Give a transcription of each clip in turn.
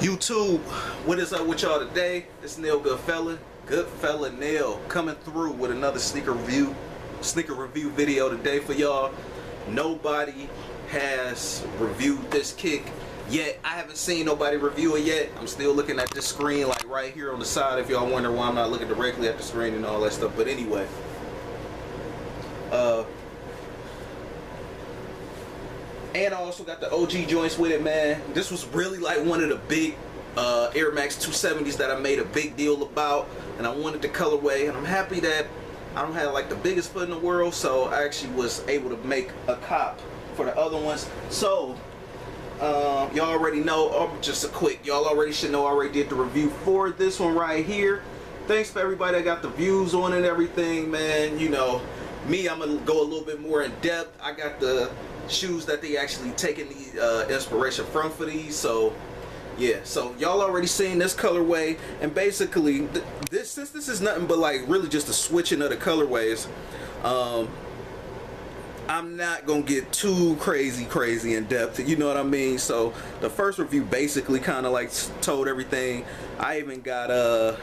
YouTube, what is up with y'all today? It's Neil Goodfella Neil, coming through with another sneaker review video today for y'all. Nobody has reviewed this kick yet. I haven't seen nobody review it yet. I'm still looking at this screen, like right here on the side, if y'all wonder why I'm not looking directly at the screen and all that stuff. But anyway, and I also got the OG joints with it, man. This was really like one of the big Air Max 270s that I made a big deal about, and I wanted the colorway, and I'm happy that I don't have like the biggest foot in the world, so I actually was able to make a cop for the other ones. So y'all already know, just a quick, y'all already should know I already did the review for this one right here. Thanks for everybody that got the views on it and everything, man. You know me, I'm gonna go a little bit more in depth. I got the shoes that they actually taking the inspiration from for these, so yeah. So y'all already seen this colorway, and basically since this is nothing but like really just a switching of the colorways, I'm not gonna get too crazy in depth, you know what I mean? So the first review basically kind of like told everything. I even got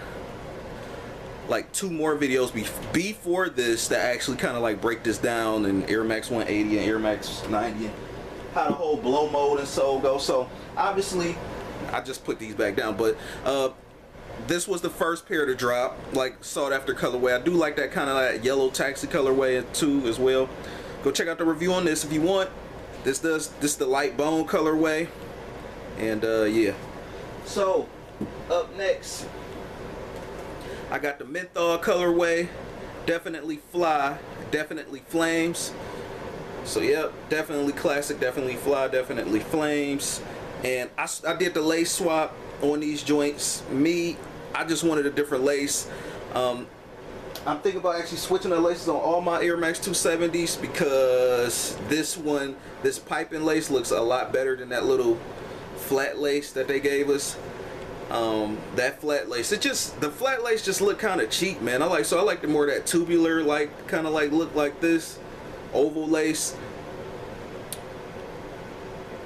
like 2 more videos before this that actually kind of like break this down, and Air Max 180 and Air Max 90 and how the whole blow mode and so go. So obviously I just put these back down, but this was the first pair to drop, like sought after colorway. I do like that kind of like yellow taxi colorway too as well. Go check out the review on this if you want. This the light bone colorway, and yeah. So up next, I got the menthol colorway. Definitely fly, definitely flames. So yep, definitely classic, definitely fly, definitely flames. And I did the lace swap on these joints. I just wanted a different lace. I'm thinking about actually switching the laces on all my Air Max 270s, because this piping lace looks a lot better than that little flat lace that they gave us. That flat lace, the flat lace just look kind of cheap, man. I like the more that tubular, like kind of like look like this oval lace.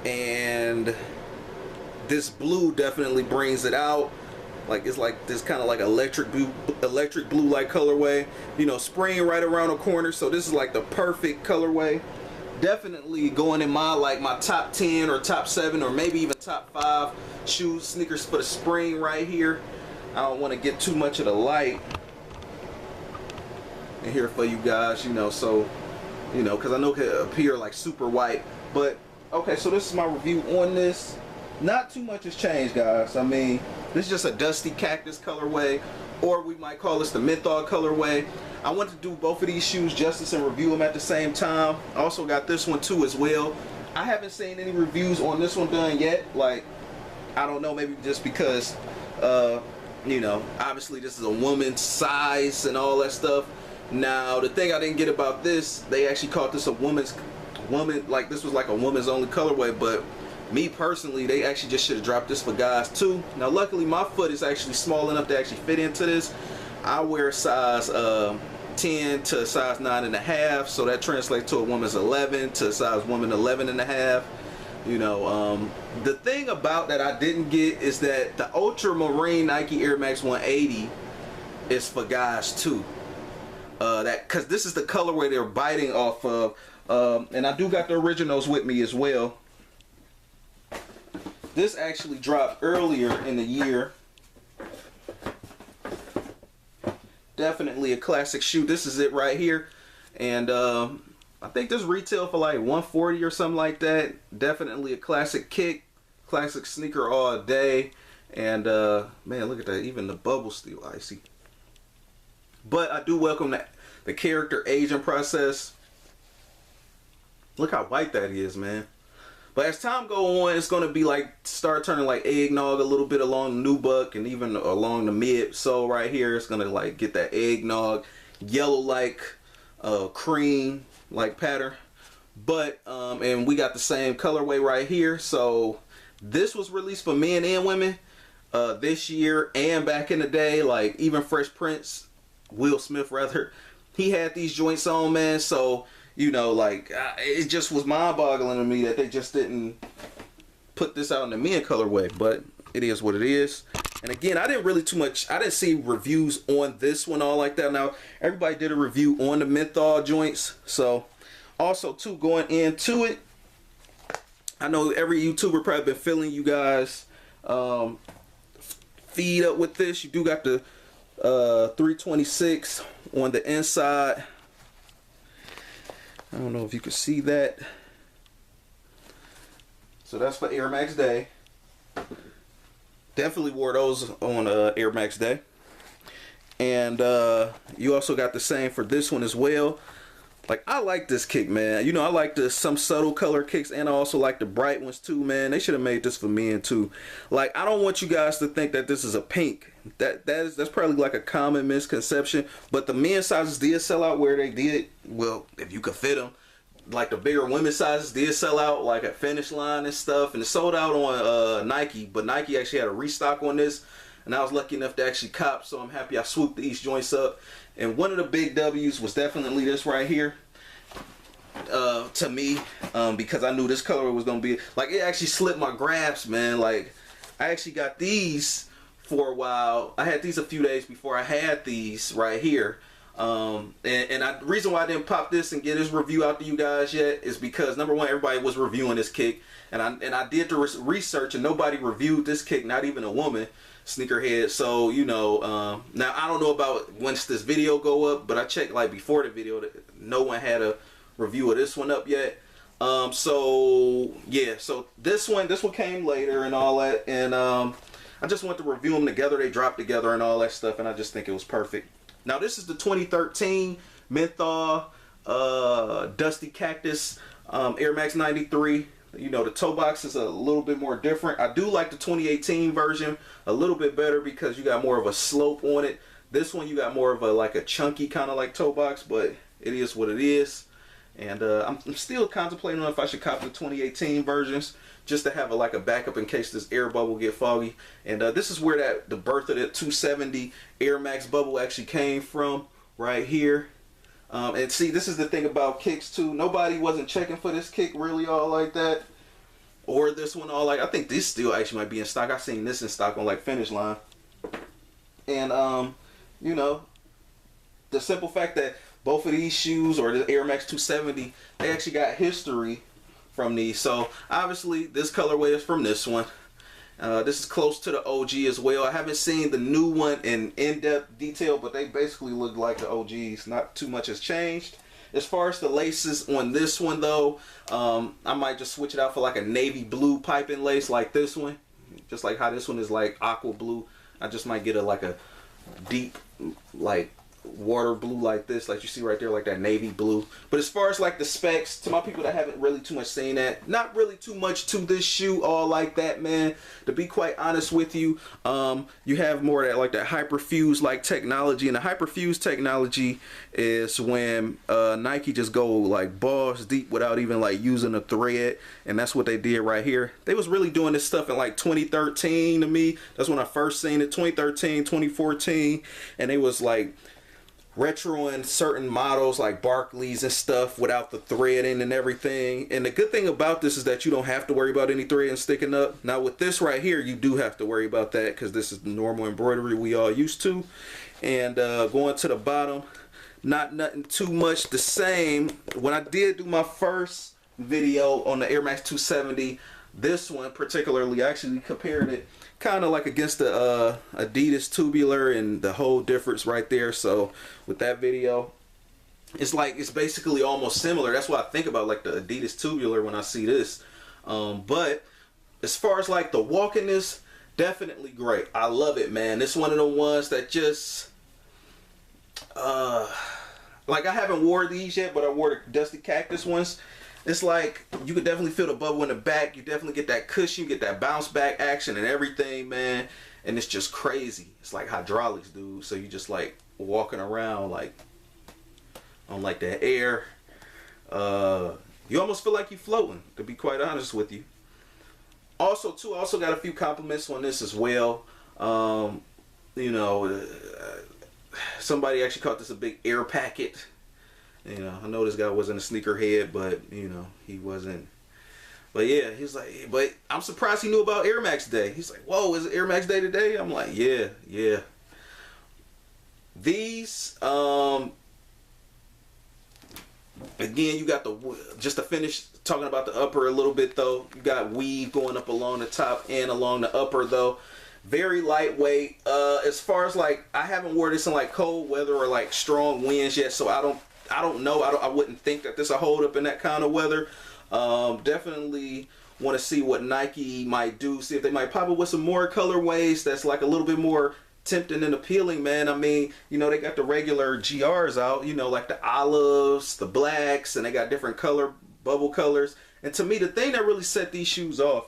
And this blue definitely brings it out. Like it's like this kind of like electric blue like colorway, you know, spring right around the corner. So this is like the perfect colorway. Definitely going in my top 10 or top 7 or maybe even top 5 sneakers for the spring right here. I don't want to get too much of the light in here for you guys, you know, so you know, because I know it can appear like super white. But okay, so this is my review on this. Not too much has changed, guys. I mean, this is just a dusty cactus colorway, or we might call this the menthol colorway. I want to do both of these shoes justice and review them at the same time. I also got this one too as well. I haven't seen any reviews on this one done yet. Like, I don't know, maybe just because you know, obviously this is a woman's size and all that stuff. Now the thing I didn't get about this, they actually called this a woman, like this was like a woman's only colorway, but me personally, they actually just should have dropped this for guys too. Now luckily my foot is actually small enough to actually fit into this. I wear size 10 to size 9.5, so that translates to a woman's 11 to size woman 11.5. You know, the thing about that I didn't get is that the Ultramarine Nike Air Max 180 is for guys too. Because this is the colorway they're biting off of, and I do got the originals with me as well. This actually dropped earlier in the year. Definitely a classic shoe. This is it right here, and I think this retail for like $140 or something like that. Definitely a classic kick, classic sneaker all day. And man, look at that, even the bubbles still icy. But I do welcome the character aging process. Look how white that is, man. But as time go on, it's gonna be like start turning like eggnog a little bit along the nubuck and even along the mid sole right here. It's gonna like get that eggnog yellow like cream like pattern. But and we got the same colorway right here. So this was released for men and women this year and back in the day. Like even Fresh Prince, Will Smith rather, he had these joints on, man. So you know, like it just was mind-boggling to me that they just didn't put this out in the men colorway. But it is what it is. And again, I didn't see reviews on this one all like that. Now, everybody did a review on the menthol joints. So, also, too, going into it, I know every YouTuber probably been filling you guys feed up with this. You do got the 326 on the inside. I don't know if you can see that. So that's for Air Max Day. Definitely wore those on Air Max Day. And you also got the same for this one as well. Like, I like this kick, man. You know, I like some subtle color kicks, and I also like the bright ones too, man. They should have made this for men too. Like, I don't want you guys to think that this is a pink. That's probably like a common misconception. But the men's sizes did sell out where they did. Well, if you could fit them. Like, the bigger women's sizes did sell out, like at Finish Line and stuff, and it sold out on Nike. But Nike actually had a restock on this, and I was lucky enough to actually cop, so I'm happy I swooped these joints up. And one of the big W's was definitely this right here, to me, because I knew this color was gonna be like, it actually slipped my grasp, man. Like, I actually got these for a while. I had these a few days before I had these right here. The reason why I didn't pop this and get this review out to you guys yet is because, number one, everybody was reviewing this kick, and I did the research, and nobody reviewed this kick, not even a woman sneakerhead. So, you know, now I don't know about once this video go up, but I checked like before the video that no one had a review of this one up yet. So yeah, so this one came later and all that, and I just wanted to review them together. They dropped together and all that stuff, and I just think it was perfect. Now, this is the 2013 menthol Dusty Cactus Air Max 93. You know, the toe box is a little bit more different. I do like the 2018 version a little bit better because you got more of a slope on it. This one, you got more of a like a chunky kind of like toe box, but it is what it is. And I'm still contemplating on if I should cop the 2018 versions just to have like a backup in case this air bubble get foggy. And this is where the birth of the 270 Air Max bubble actually came from, right here. And see, this is the thing about kicks too. Nobody wasn't checking for this kick really all like that, or this one all like. I think this still actually might be in stock. I seen this in stock on like Finish Line. And you know, the simple fact that both of these shoes, or the Air Max 270, they actually got history from these. So obviously this colorway is from this one. This is close to the OG as well. I haven't seen the new one in in-depth detail, but they basically look like the OGs. Not too much has changed. As far as the laces on this one though, I might just switch it out for like a navy blue piping lace like this one. Just like how this one is like aqua blue. I just might get like a deep like water blue like this, like you see right there, like that navy blue. But as far as like the specs, to my people that haven't really too much seen that, not really too much to this shoe all like that, man. To be quite honest with you, you have more of that like that hyperfuse like technology, and the hyperfuse technology is when Nike just go like balls deep without even like using a thread, and that's what they did right here. They was really doing this stuff in like 2013 to me. That's when I first seen it, 2013, 2014, and they was like retroing certain models like Barclays and stuff without the threading and everything. And the good thing about this is that you don't have to worry about any threading sticking up. Now with this right here, you do have to worry about that because this is the normal embroidery we all used to. And going to the bottom, nothing too much the same. When I did do my first video on the Air Max 270, this one particularly, I actually compared it kind of like against the Adidas Tubular, and the whole difference right there. So with that video, it's like it's basically almost similar. That's what I think about like the Adidas Tubular when I see this. But as far as like the walkiness, definitely great. I love it, man. It's one of the ones that just like I haven't wore these yet, but I wore the Dusty Cactus ones. It's like you could definitely feel the bubble in the back. You definitely get that cushion, you get that bounce back action and everything, man. And it's just crazy. It's like hydraulics, dude. So you just like walking around like on like that air. You almost feel like you're floating, to be quite honest with you. Also got a few compliments on this as well. You know, somebody actually called this a big air packet. You know, I know this guy wasn't a sneakerhead, but you know, he wasn't But yeah, he's like, but I'm surprised he knew about Air Max Day. He's like, whoa, is it Air Max Day today? I'm like, yeah, yeah. These, again, you got the, just to finish talking about the upper a little bit though, you got weave going up along the top and along the upper though. Very lightweight. As far as like, I haven't worn this in like cold weather or like strong winds yet, so I don't know. I wouldn't think that this will hold up in that kind of weather. Definitely want to see what Nike might do. See if they might pop up with some more colorways that's like a little bit more tempting and appealing, man. I mean, you know, they got the regular GRs out, you know, like the olives, the blacks, and they got different color, bubble colors. And to me, the thing that really set these shoes off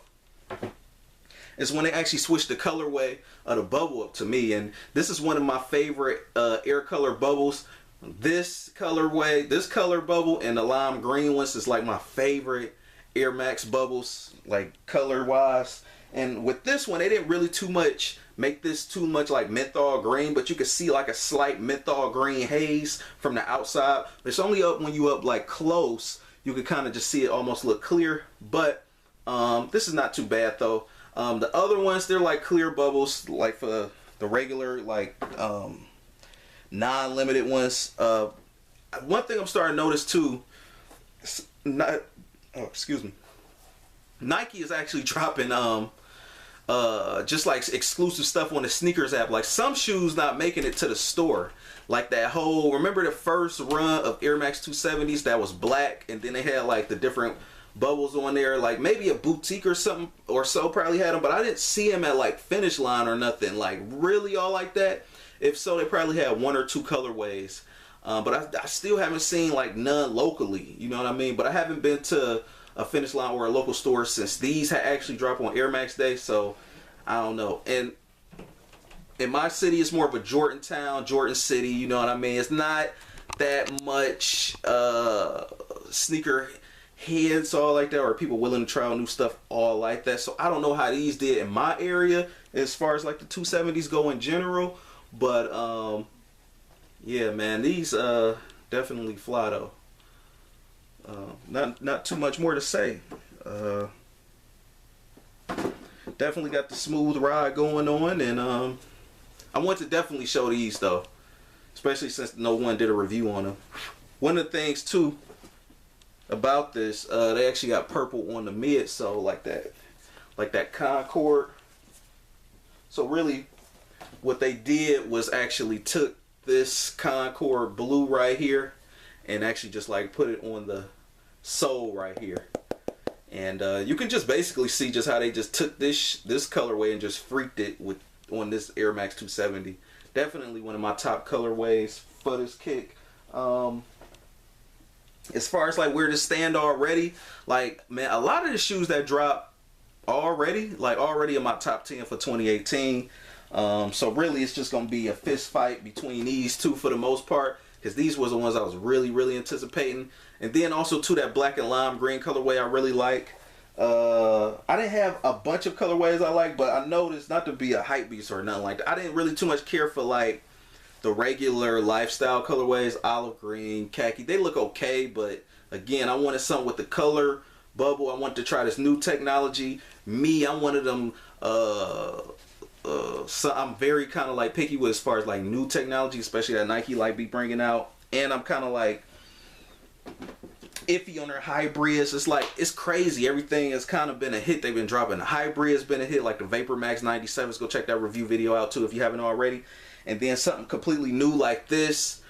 is when they actually switched the colorway of the bubble up to me. And this is one of my favorite Air Color bubbles. This colorway, this color bubble, and the lime green ones is like my favorite Air Max bubbles, like color wise. And with this one, they didn't really make this too much like menthol green, but you can see like a slight menthol green haze from the outside. It's only up when you up like close, you can kind of just see it almost look clear. But this is not too bad though. The other ones, they're like clear bubbles, like for the regular like non-limited ones. One thing I'm starting to notice too, Nike is actually dropping just like exclusive stuff on the sneakers app. Like some shoes not making it to the store. Like that whole, remember the first run of Air Max 270s that was black, and then they had like the different bubbles on there. Like maybe a boutique or something or so probably had them, but I didn't see them at like Finish Line or nothing like really all like that. If so, they probably had one or two colorways. But I still haven't seen like none locally, you know what I mean? But I haven't been to a Finish Line or a local store since these had actually dropped on Air Max Day, so I don't know. And in my city, it's more of a Jordan town, Jordan City, you know what I mean? It's not that much sneaker heads all like that, or people willing to try out new stuff all like that. So I don't know how these did in my area as far as like the 270s go in general. But yeah, man, these definitely fly though. Not too much more to say. Definitely got the smooth ride going on, and I want to definitely show these though, especially since no one did a review on them. One of the things too about this, they actually got purple on the midsole like that Concord. So really, what they did was actually took this Concord blue right here and actually just like put it on the sole right here. And you can just basically see just how they just took this colorway and just freaked it on this Air Max 270. Definitely one of my top colorways for this kick. As far as like where to stand already, like man, a lot of the shoes that drop already in my top 10 for 2018. So really it's just gonna be a fist fight between these two for the most part, because these was the ones I was really anticipating. And then also too, that black and lime green colorway I really like. I didn't have a bunch of colorways I like, but I noticed, not to be a hype beast or nothing like that, I didn't really too much care for like the regular lifestyle colorways, olive green, khaki. They look okay, but again, I wanted something with the color bubble. I wanted to try this new technology. I'm one of them so I'm very kind of like picky with as far as like new technology, especially that Nike like be bringing out. And I'm kind of like iffy on their hybrids. It's like, it's crazy. Everything has kind of been a hit. They've been dropping. The hybrid has been a hit, like the Vapor Max 97s. Go check that review video out too if you haven't already. And then something completely new like this.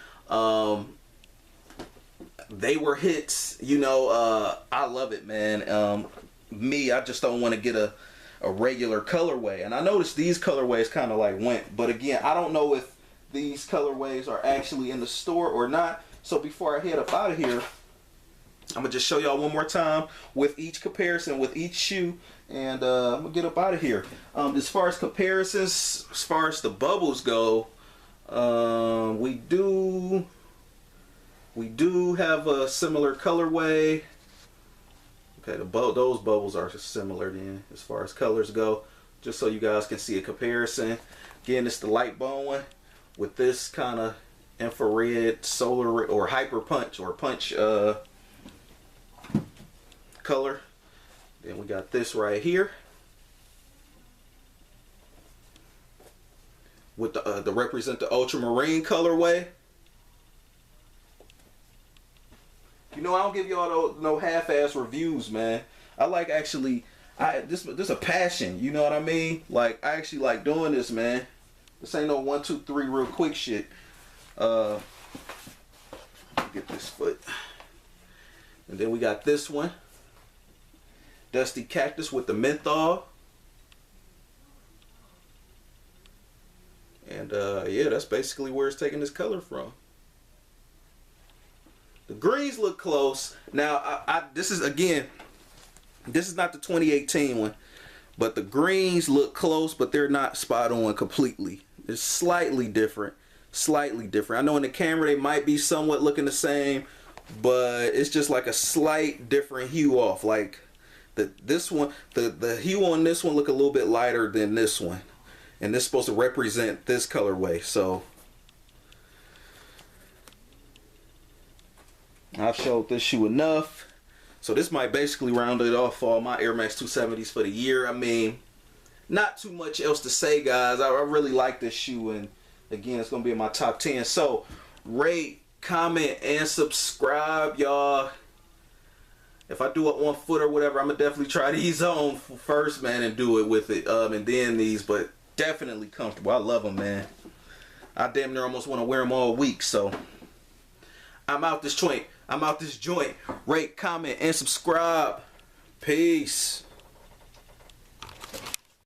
They were hits, you know. I love it, man. I just don't want to get a regular colorway. And I noticed these colorways kind of like went. But again, I don't know if these colorways are actually in the store or not. So before I head up out of here, I'm going to just show y'all one more time with each comparison, with each shoe. And I'm going to get up out of here. As far as comparisons, as far as the bubbles go, we do have a similar colorway. Okay, those bubbles are similar then as far as colors go. Just so you guys can see a comparison. Again, it's the light bone one with this kind of infrared, solar, or hyper punch or punch color. Then we got this right here with the represent the Ultramarine colorway. You know, I don't give y'all no half-ass reviews, man. I like actually, this a passion. You know what I mean? Like, I actually like doing this, man. This ain't no 1, 2, 3 real quick shit. Get this foot. And then we got this one. Dusty Cactus with the menthol. And yeah, that's basically where it's taking this color from. The greens look close. Now, this is, again, this is not the 2018 one, but the greens look close, but they're not spot on completely. It's slightly different. Slightly different. I know in the camera they might be somewhat looking the same, but it's just like a slight different hue off. Like this one, the hue on this one look a little bit lighter than this one. And this is supposed to represent this colorway. So I've showed this shoe enough. So this might basically round it off for all my Air Max 270s for the year. I mean, not too much else to say, guys. I really like this shoe, and again, it's gonna be in my top 10. So rate, comment, and subscribe, y'all. If I do it on foot or whatever, I'm gonna definitely try these on first, man, and do it with it, and then these. But definitely comfortable. I love them, man. I damn near almost want to wear them all week. So I'm out this joint. Rate, comment, and subscribe. Peace.